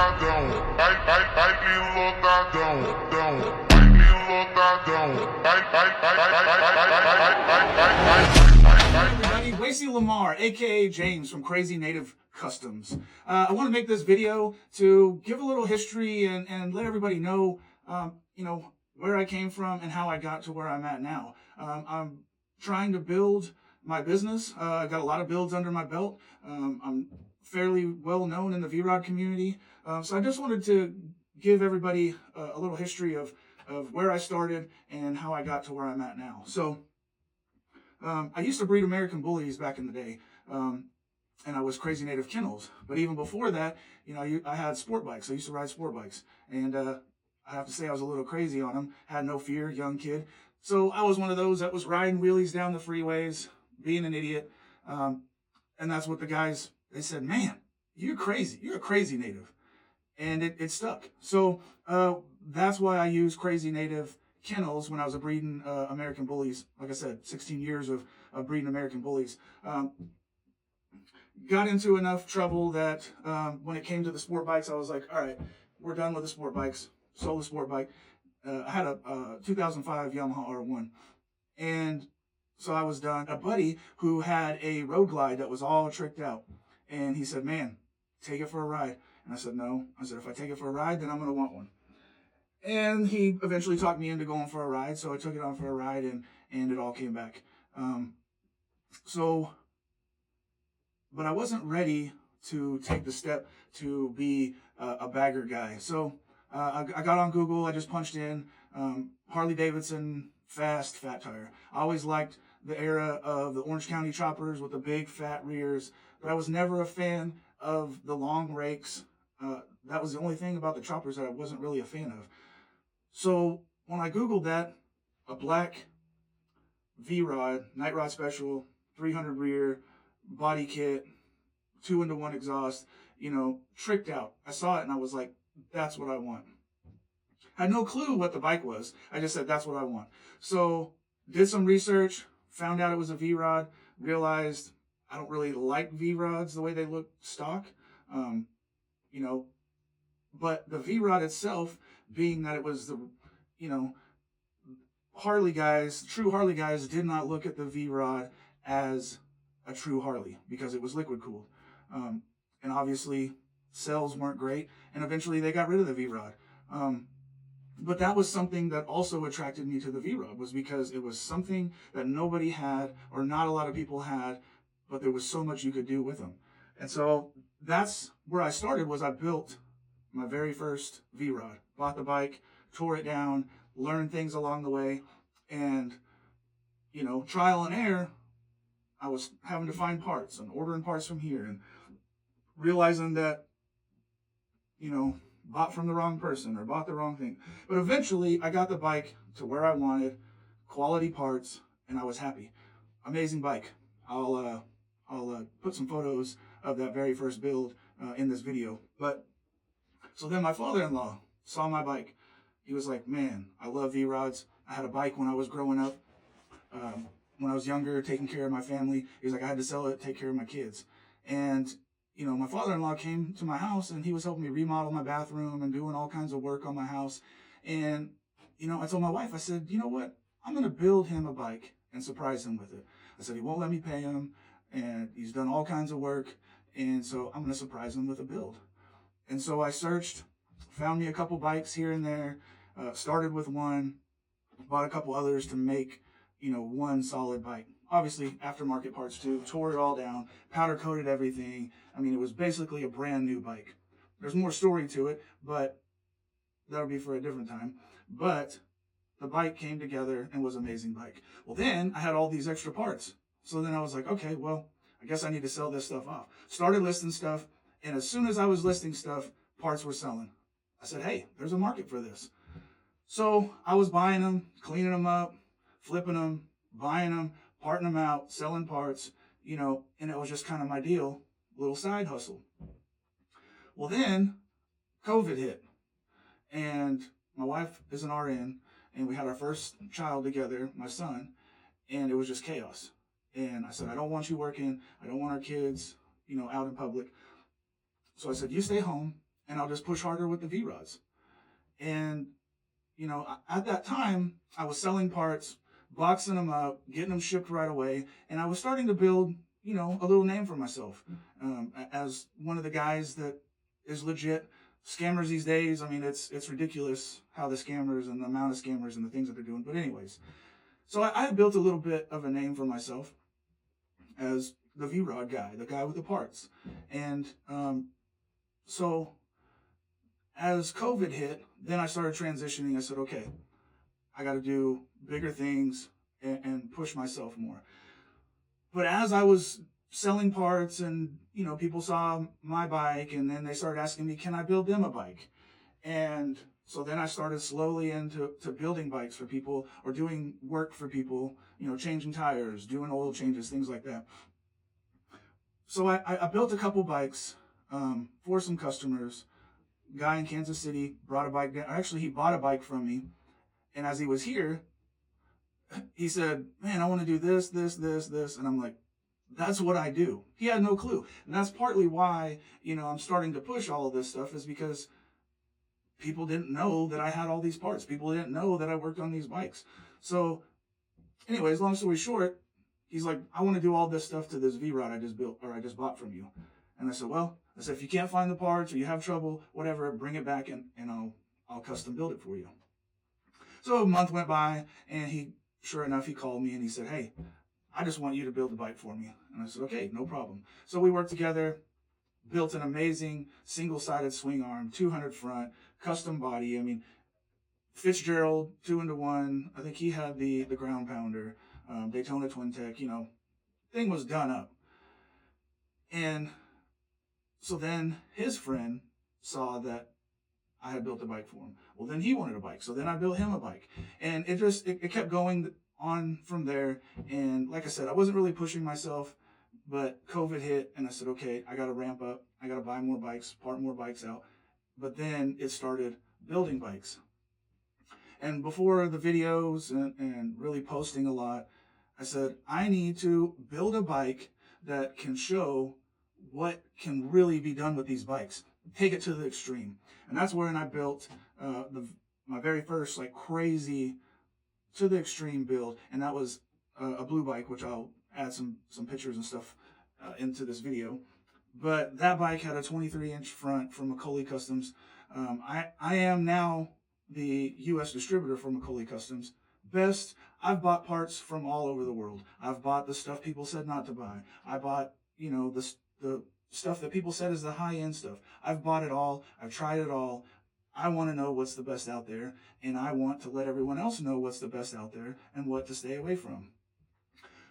lotadão, vai que lotadão, vai que lotadão, Everybody, Lacey Lamar, aka James from Crazy Native Customs. I want to make this video to give a little history and let everybody know, where I came from and how I got to where I'm at now. I'm trying to build my business. I've got a lot of builds under my belt. I'm fairly well known in the V-Rod community. So I just wanted to give everybody a little history of where I started and how I got to where I'm at now. So I used to breed American Bullies back in the day, and I was Crazy Native Kennels. But even before that, I had sport bikes. I used to ride sport bikes, and I have to say I was a little crazy on them. Had no fear, young kid. So I was one of those that was riding wheelies down the freeways, being an idiot, and that's what the guys, they said, man, you're crazy. You're a crazy native. And it stuck. So that's why I used Crazy Native Kennels when I was breeding American Bullies. Like I said, 16 years of breeding American Bullies. Got into enough trouble that when it came to the sport bikes, I was like, all right, we're done with the sport bikes. Sold the sport bike. I had a 2005 Yamaha R1. And so I was done. A buddy who had a Road Glide that was all tricked out. And he said, man, take it for a ride. And I said, no. I said, if I take it for a ride, then I'm going to want one. And he eventually talked me into going for a ride. So I took it on for a ride, and it all came back. But I wasn't ready to take the step to be a bagger guy. So I got on Google. I just punched in Harley Davidson fast fat tire. I always liked the era of the Orange County choppers with the big fat rears, but I was never a fan of the long rakes. That was the only thing about the choppers that I wasn't really a fan of. So when I Googled that, a black V-Rod, Night Rod Special, 300 rear, body kit, 2-into-1 exhaust, tricked out. I saw it and I was like, that's what I want. Had no clue what the bike was. I just said, that's what I want. So did some research, found out it was a V-Rod, realized I don't really like V-Rods the way they look stock. But the V-Rod itself, being that it was the, Harley guys, true Harley guys did not look at the V-Rod as a true Harley because it was liquid cooled. And obviously cells weren't great, and eventually they got rid of the V-Rod. But that was something that also attracted me to the V-Rod, was because it was something that nobody had, or not a lot of people had, but there was so much you could do with them. And so that's where I started. Was I built my very first V-Rod, bought the bike, tore it down, learned things along the way, and trial and error. I was having to find parts and ordering parts from here, and realizing that bought from the wrong person or bought the wrong thing. But eventually I got the bike to where I wanted, quality parts, and I was happy. Amazing bike. I'll put some photos of that very first build in this video. But so then my father-in-law saw my bike. He was like, man, I love V-Rods. I had a bike when I was growing up. When I was younger, taking care of my family. He was like, I had to sell it, take care of my kids. And my father-in-law came to my house, and he was helping me remodel my bathroom and doing all kinds of work on my house. And, I told my wife, I said, you know what? I'm going to build him a bike and surprise him with it. I said, he won't let me pay him, and he's done all kinds of work, and so I'm going to surprise him with a build. And so I searched, found me a couple bikes here and there, started with one, bought a couple others to make, one solid bike. Obviously, aftermarket parts too, tore it all down, powder coated everything. I mean, it was basically a brand new bike. There's more story to it, but that'll be for a different time. But the bike came together and was an amazing bike. Well, then I had all these extra parts. So then I was like, okay, well, I guess I need to sell this stuff off. Started listing stuff, and as soon as I was listing stuff, parts were selling. I said, hey, there's a market for this. So I was buying them, cleaning them up, flipping them, buying them, parting them out, selling parts, and it was just kind of my deal, little side hustle. Well, then COVID hit, and my wife is an RN, and we had our first child together, my son, and it was just chaos. And I said, I don't want you working. I don't want our kids, out in public. So I said, you stay home. and I'll just push harder with the V-rods. And, at that time, I was selling parts, boxing them up, getting them shipped right away, and I was starting to build, a little name for myself as one of the guys that is legit. Scammers these days, I mean, it's ridiculous how the scammers and the amount of scammers and the things that they're doing. But anyways, so I had built a little bit of a name for myself as the V-Rod guy, the guy with the parts. And so as COVID hit, then I started transitioning. I said, okay, I got to do bigger things and push myself more. But as I was selling parts and, people saw my bike and then they started asking me, can I build them a bike? And so then I started slowly into building bikes for people or doing work for people, changing tires, doing oil changes, things like that. So I built a couple bikes for some customers. Guy in Kansas City brought a bike down. Actually, he bought a bike from me. And as he was here, he said, man, I want to do this, this, this, this. And I'm like, that's what I do. He had no clue. And that's partly why, I'm starting to push all of this stuff, is because people didn't know that I had all these parts. People didn't know that I worked on these bikes. So anyways, long story short, he's like, I want to do all this stuff to this V-Rod I just built, or I just bought from you. And I said, if you can't find the parts or you have trouble, whatever, bring it back and I'll custom build it for you. So a month went by and sure enough, he called me and he said, hey, I just want you to build the bike for me. And I said, okay, no problem. So we worked together, built an amazing single-sided swing arm, 200 front, custom body. I mean, Fitzgerald, 2-1. I think he had the ground pounder, Daytona Twin Tech, thing was done up. And so then his friend saw that I had built a bike for him. Well, then he wanted a bike. So then I built him a bike. And it kept going on from there. And like I said, I wasn't really pushing myself, but COVID hit and I said, okay, I got to ramp up. I got to buy more bikes, part more bikes out. But then it started building bikes. And before the videos and really posting a lot, I said, I need to build a bike that can show what can really be done with these bikes. Take it to the extreme. And that's when I built my very first crazy to the extreme build. And that was a blue bike, which I'll add some pictures and stuff into this video. But that bike had a 23-inch front from McCauley Customs. I am now the U.S. distributor for McCauley Customs. I've bought parts from all over the world. I've bought the stuff people said not to buy. I bought, the stuff that people said is the high-end stuff. I've bought it all. I've tried it all. I want to know what's the best out there, and I want to let everyone else know what's the best out there and what to stay away from.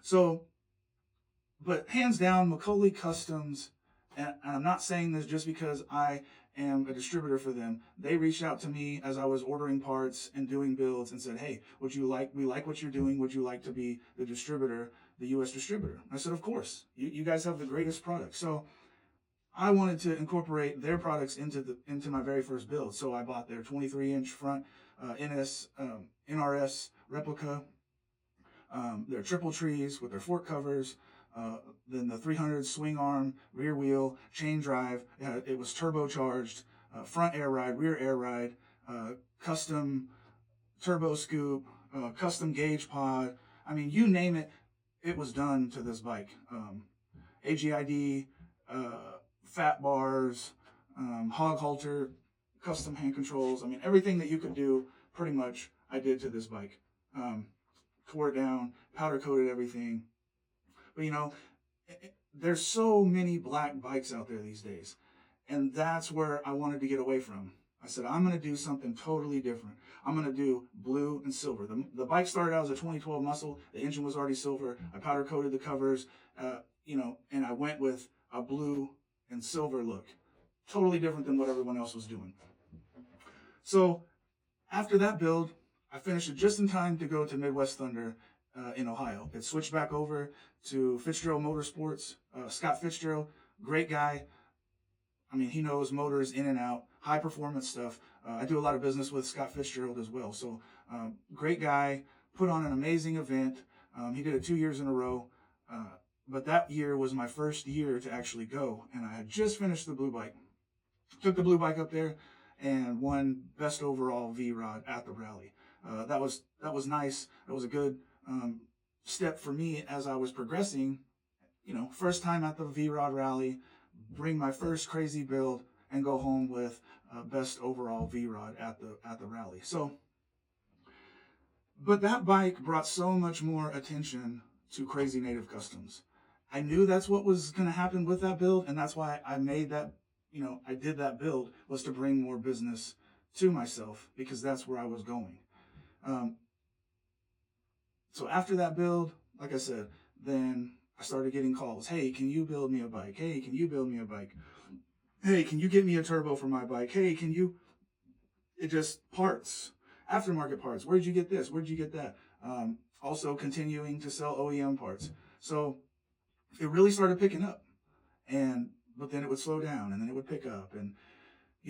So, but hands down, McCauley Customs, and I'm not saying this just because I am a distributor for them. They reached out to me as I was ordering parts and doing builds and said, hey, we like what you're doing. Would you like to be the distributor, the U.S. distributor? I said, of course. You guys have the greatest product. So I wanted to incorporate their products into my very first build. So I bought their 23-inch front NRS replica, their triple trees with their fork covers, then the 300 swing arm, rear wheel, chain drive. It was turbocharged, front air ride, rear air ride, custom turbo scoop, custom gauge pod. I mean, you name it, it was done to this bike. AGID, fat bars, hog halter, custom hand controls. I mean, everything that you could do, pretty much, I did to this bike. Tore it down, powder coated everything. But there's so many black bikes out there these days. And that's where I wanted to get away from. I said, I'm going to do something totally different. I'm going to do blue and silver. The bike started out as a 2012 Muscle. The engine was already silver. I powder coated the covers, and I went with a blue and silver look. Totally different than what everyone else was doing. So after that build, I finished it just in time to go to Midwest Thunder in Ohio. It switched back over to Fitzgerald Motorsports. Scott Fitzgerald, great guy. I mean, he knows motors in and out, high performance stuff. I do a lot of business with Scott Fitzgerald as well. So great guy, put on an amazing event. He did it 2 years in a row. But that year was my first year to actually go. And I had just finished the blue bike. Took the blue bike up there and won best overall V-Rod at the rally. That was nice. That was a good step for me as I was progressing. First time at the V-Rod rally, bring my first crazy build and go home with best overall V-Rod at the rally. So, but that bike brought so much more attention to Crazy Native Customs. I knew that's what was going to happen with that build, and that's why I made that, I did that build, was to bring more business to myself, because that's where I was going. So after that build, like I said, then I started getting calls. Hey, can you build me a bike? Hey, can you build me a bike? Hey, can you get me a turbo for my bike? Hey, can you? It just parts, aftermarket parts. Where'd you get this? Where'd you get that? Also continuing to sell OEM parts. So it really started picking up, but then it would slow down, and then it would pick up. And,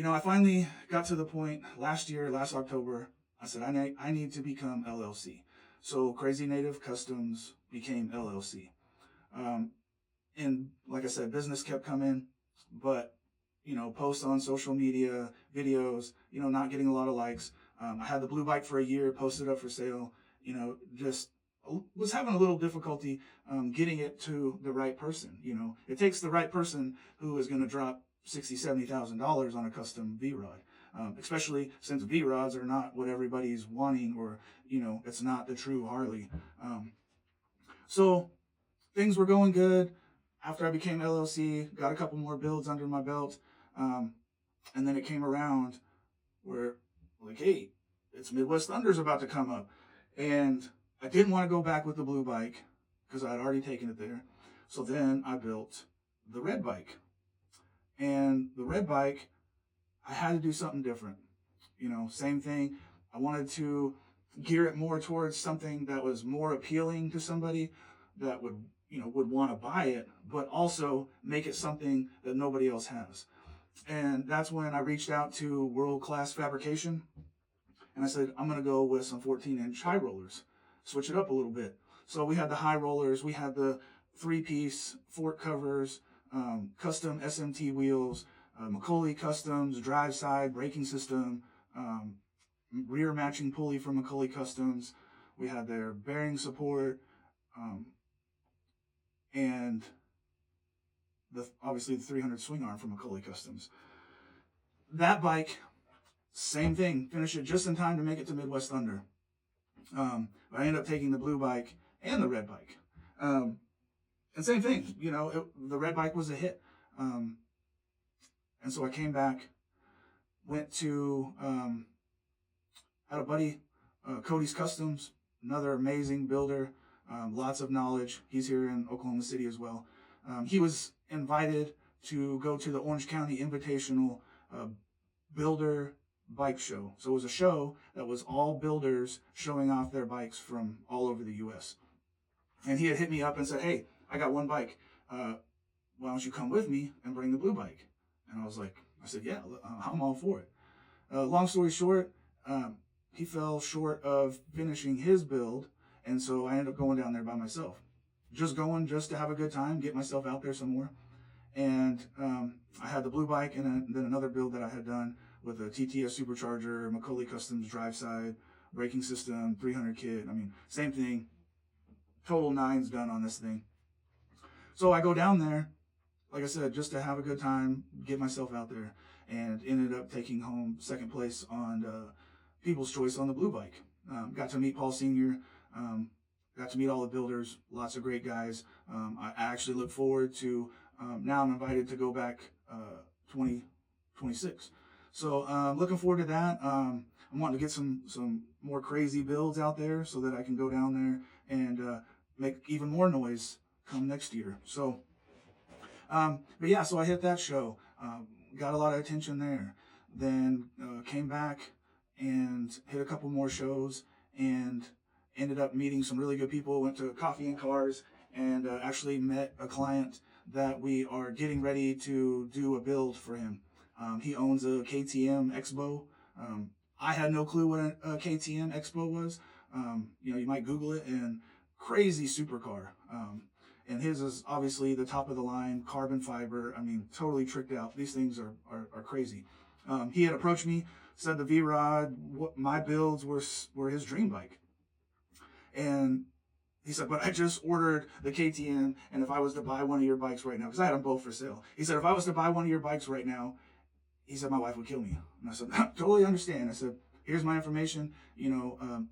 I finally got to the point last October, I said, I need to become LLC. So Crazy Native Customs became LLC. And like I said, business kept coming, but, posts on social media, videos, not getting a lot of likes. I had the blue bike for a year, posted up for sale, just was having a little difficulty getting it to the right person. It takes the right person who is going to drop $60,000, $70,000 on a custom V-Rod, especially since V-Rods are not what everybody's wanting, or, it's not the true Harley. So things were going good. After I became LLC, got a couple more builds under my belt. And then it came around where, like, hey, it's Midwest Thunder's about to come up. And I didn't want to go back with the blue bike because I had already taken it there. So then I built the red bike. And the red bike, I had to do something different. Same thing. I wanted to gear it more towards something that was more appealing to somebody that would want to buy it, but also make it something that nobody else has. And that's when I reached out to World Class Fabrication, and I said, I'm going to go with some 14-inch high rollers, switch it up a little bit. So we had the high rollers, we had the 3-piece fork covers, custom SMT wheels, McCauley Customs, drive side, braking system, rear matching pulley from McCauley Customs. We had their bearing support, and obviously the 300 swing arm from McCauley Customs. That bike, same thing, finished it just in time to make it to Midwest Thunder. But I ended up taking the blue bike and the red bike. And same thing, the red bike was a hit. And so I came back, went to, had a buddy, Cody's Customs, another amazing builder, lots of knowledge. He's here in Oklahoma City as well. He was invited to go to the Orange County Invitational Builder Bike Show. So it was a show that was all builders showing off their bikes from all over the U.S. And he had hit me up and said, hey, I got one bike. Why don't you come with me and bring the blue bike? And I said, yeah, I'm all for it. Long story short, he fell short of finishing his build, and so I ended up going down there by myself. Just to have a good time, get myself out there some more. And I had the blue bike and then another build that I had done with a TTS supercharger, McCauley Customs drive side, braking system, 300 kit. Same thing. Total 9's done on this thing. So I go down there, like I said, just to have a good time, get myself out there, and ended up taking home second place on People's Choice on the blue bike. Got to meet Paul Sr., got to meet all the builders, lots of great guys. I actually look forward to, now I'm invited to go back 2026. So looking forward to that. I'm wanting to get some more crazy builds out there so that I can go down there and make even more noise come next year. So, but yeah, so I hit that show, got a lot of attention there. Then came back and hit a couple more shows and ended up meeting some really good people. Went to Coffee and Cars and actually met a client that we are getting ready to do a build for him. He owns a KTM Expo. I had no clue what a KTM Expo was. You might Google it, and crazy supercar. And his is obviously the top of the line, carbon fiber. I mean, totally tricked out. These things are crazy. He had approached me, said the V-Rod, my builds were his dream bike. And he said, but I just ordered the KTM, and if I was to buy one of your bikes right now, because I had them both for sale. He said, if I was to buy one of your bikes right now, he said, my wife would kill me. And I said, totally understand. I said, here's my information,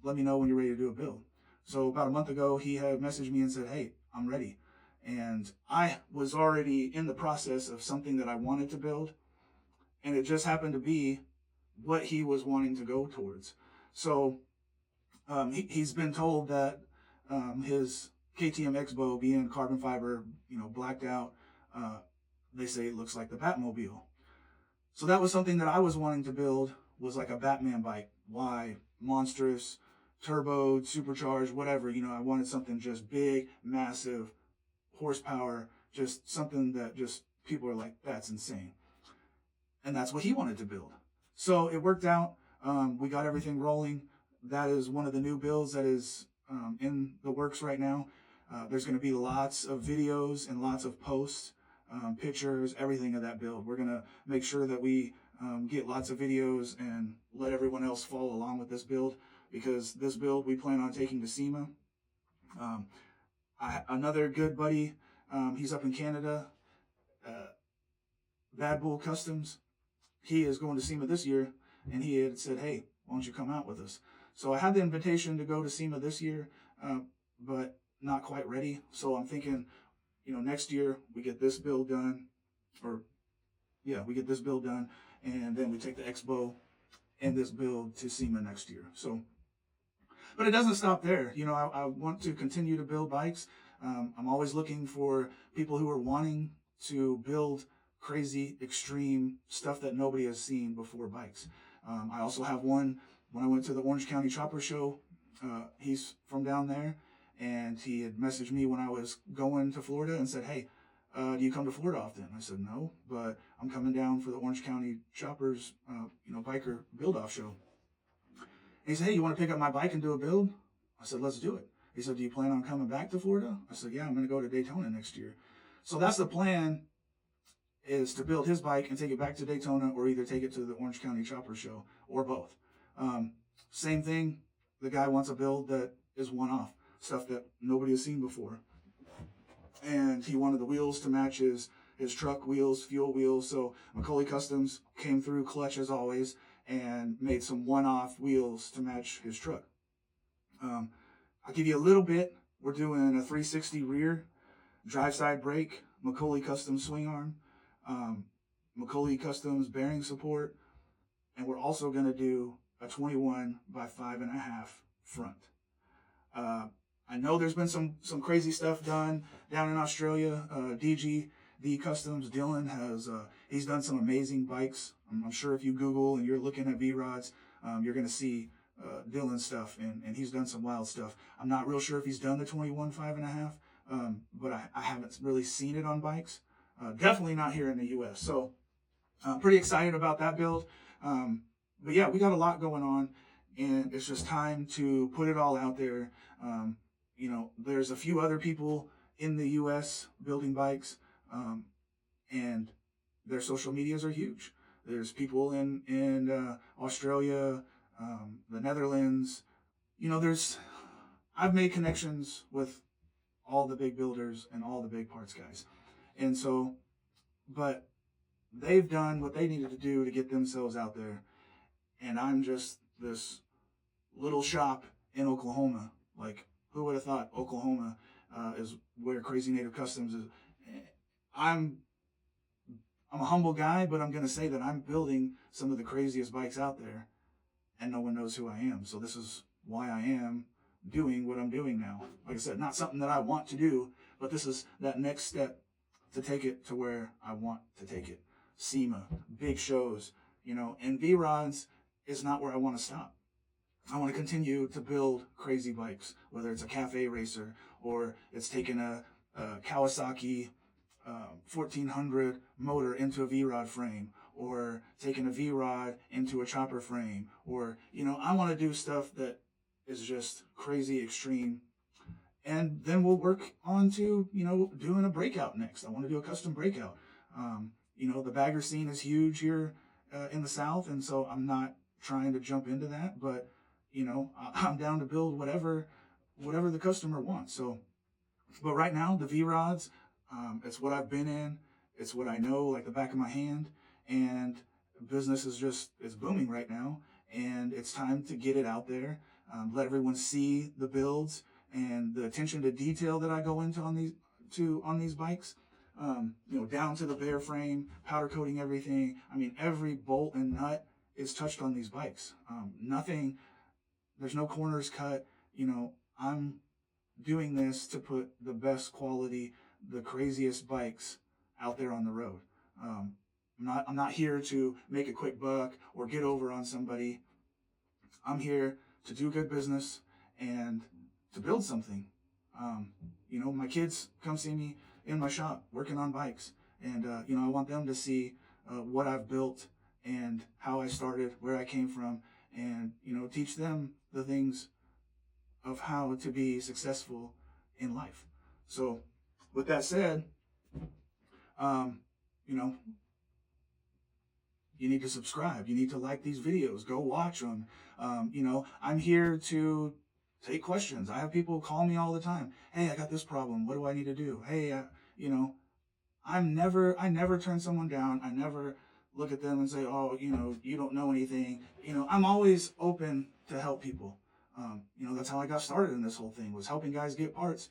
let me know when you're ready to do a build. So about a month ago, he had messaged me and said, hey, I'm ready. And I was already in the process of something that I wanted to build, and it just happened to be what he was wanting to go towards. So he's been told that his KTM X-Bow being carbon fiber, blacked out, they say it looks like the Batmobile. So that was something that I was wanting to build, was like a Batman bike. Why? Monstrous, turboed, supercharged, whatever. I wanted something just big, massive, horsepower, just something that just people are like, that's insane. And that's what he wanted to build. So it worked out. We got everything rolling. That is one of the new builds that is in the works right now. There's going to be lots of videos and lots of posts, pictures, everything of that build. We're going to make sure that we get lots of videos and let everyone else follow along with this build, because this build we plan on taking to SEMA. Another good buddy, he's up in Canada, Bad Bull Customs. He is going to SEMA this year, and he had said, hey, why don't you come out with us? So I had the invitation to go to SEMA this year, but not quite ready. So I'm thinking, next year we get this build done, we get this build done, and then we take the X-Bow and this build to SEMA next year. So, but it doesn't stop there. I want to continue to build bikes. I'm always looking for people who are wanting to build crazy, extreme stuff that nobody has seen before bikes. I also have one, when I went to the Orange County Chopper Show, he's from down there, and he had messaged me when I was going to Florida and said, hey, do you come to Florida often? I said, no, but I'm coming down for the Orange County Choppers, biker build-off show. And he said, hey, you want to pick up my bike and do a build? I said, let's do it. He said, do you plan on coming back to Florida? I said, yeah, I'm going to go to Daytona next year. So that's the plan, is to build his bike and take it back to Daytona, or either take it to the Orange County Chopper Show, or both. Same thing, the guy wants a build that is one-off, stuff that nobody has seen before. And he wanted the wheels to match his truck wheels, fuel wheels. So McCauley Customs came through clutch as always and made some one-off wheels to match his truck. I'll give you a little bit. We're doing a 360 rear, drive side brake, McCauley Customs swing arm, McCauley Customs bearing support, and we're also going to do a 21 by 5.5 front. I know there's been some crazy stuff done down in Australia. DGD Customs, Dylan has he's done some amazing bikes. I'm sure if you Google and you're looking at V-Rods, you're going to see Dylan's stuff, and he's done some wild stuff. I'm not real sure if he's done the 21 5.5, but I haven't really seen it on bikes. Definitely not here in the U.S. So I'm pretty excited about that build. But yeah, we got a lot going on, and it's just time to put it all out there. There's a few other people in the U.S. building bikes, and their social medias are huge. There's people in Australia, the Netherlands. I've made connections with all the big builders and all the big parts guys. And so, but they've done what they needed to do to get themselves out there. And I'm just this little shop in Oklahoma. Like, who would have thought Oklahoma is where Crazy Native Customs is? I'm a humble guy, but I'm going to say that I'm building some of the craziest bikes out there, and no one knows who I am. So this is why I am doing what I'm doing now. Like I said, not something that I want to do, but this is that next step to take it to where I want to take it. SEMA, big shows, and V-Rods is not where I want to stop. I want to continue to build crazy bikes, whether it's a cafe racer or it's taking a Kawasaki 1400 motor into a V-Rod frame, or taking a V-Rod into a chopper frame, or, I want to do stuff that is just crazy, extreme, and then we'll work on to, doing a breakout next. I want to do a custom breakout. The bagger scene is huge here in the South, and so I'm not trying to jump into that, but, I'm down to build whatever the customer wants. So, but right now, the V-Rods, it's what I've been in. It's what I know like the back of my hand, and business is booming right now, and it's time to get it out there, let everyone see the builds and the attention to detail that I go into on these bikes, down to the bare frame, powder coating everything. I mean, every bolt and nut is touched on these bikes. There's no corners cut. I'm doing this to put the best quality, the craziest bikes out there on the road. I'm not here to make a quick buck or get over on somebody. I'm here to do good business and to build something. My kids come see me in my shop working on bikes, and I want them to see what I've built and how I started, where I came from, and teach them the things of how to be successful in life. So, with that said, you need to subscribe. You need to like these videos. Go watch them. I'm here to take questions. I have people call me all the time. Hey, I got this problem. What do I need to do? Hey, I never turn someone down. I never look at them and say, oh, you don't know anything. I'm always open to help people. That's how I got started in this whole thing, was helping guys get parts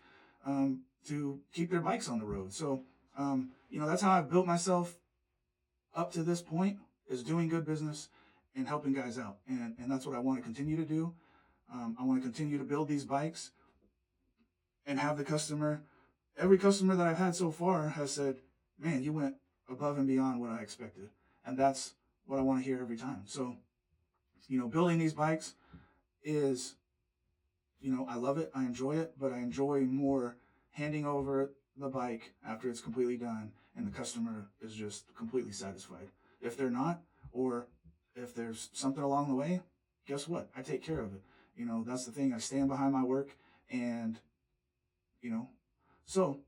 to keep their bikes on the road. So, that's how I've built myself up to this point, is doing good business and helping guys out. And that's what I want to continue to do. I want to continue to build these bikes and have every customer that I've had so far has said, man, you went above and beyond what I expected. And that's what I want to hear every time. So, building these bikes is, I love it. I enjoy it, but I enjoy more handing over the bike after it's completely done and the customer is just completely satisfied. If they're not, or if there's something along the way, guess what? I take care of it. That's the thing. I stand behind my work, and, so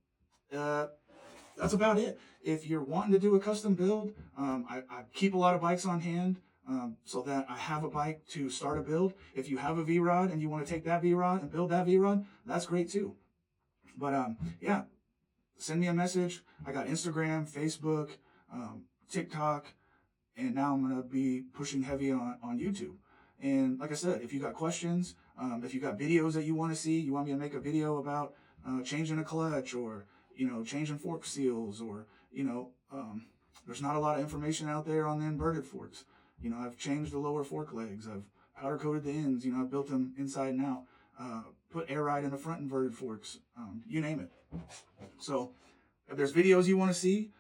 that's about it. If you're wanting to do a custom build, I keep a lot of bikes on hand so that I have a bike to start a build. If you have a V-Rod and you want to take that V-Rod and build that V-Rod, that's great too. But send me a message. I got Instagram, Facebook, TikTok, and now I'm going to be pushing heavy on YouTube. And like I said, if you got questions, if you got videos that you want to see, you want me to make a video about changing a clutch, or, changing fork seals, or, there's not a lot of information out there on the inverted forks. I've changed the lower fork legs. I've powder coated the ends. I've built them inside and out. Put air ride in the front inverted forks. You name it. So if there's videos you want to see,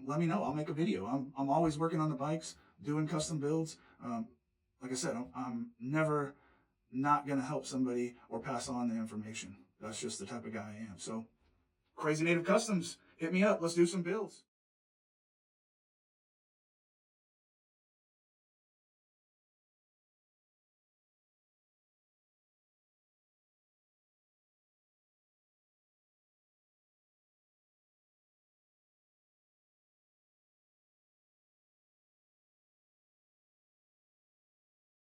let me know. I'll make a video. I'm always working on the bikes, doing custom builds. Like I said, I'm never not going to help somebody or pass on the information. That's just the type of guy I am. So, Crazy Native Customs, hit me up. Let's do some builds.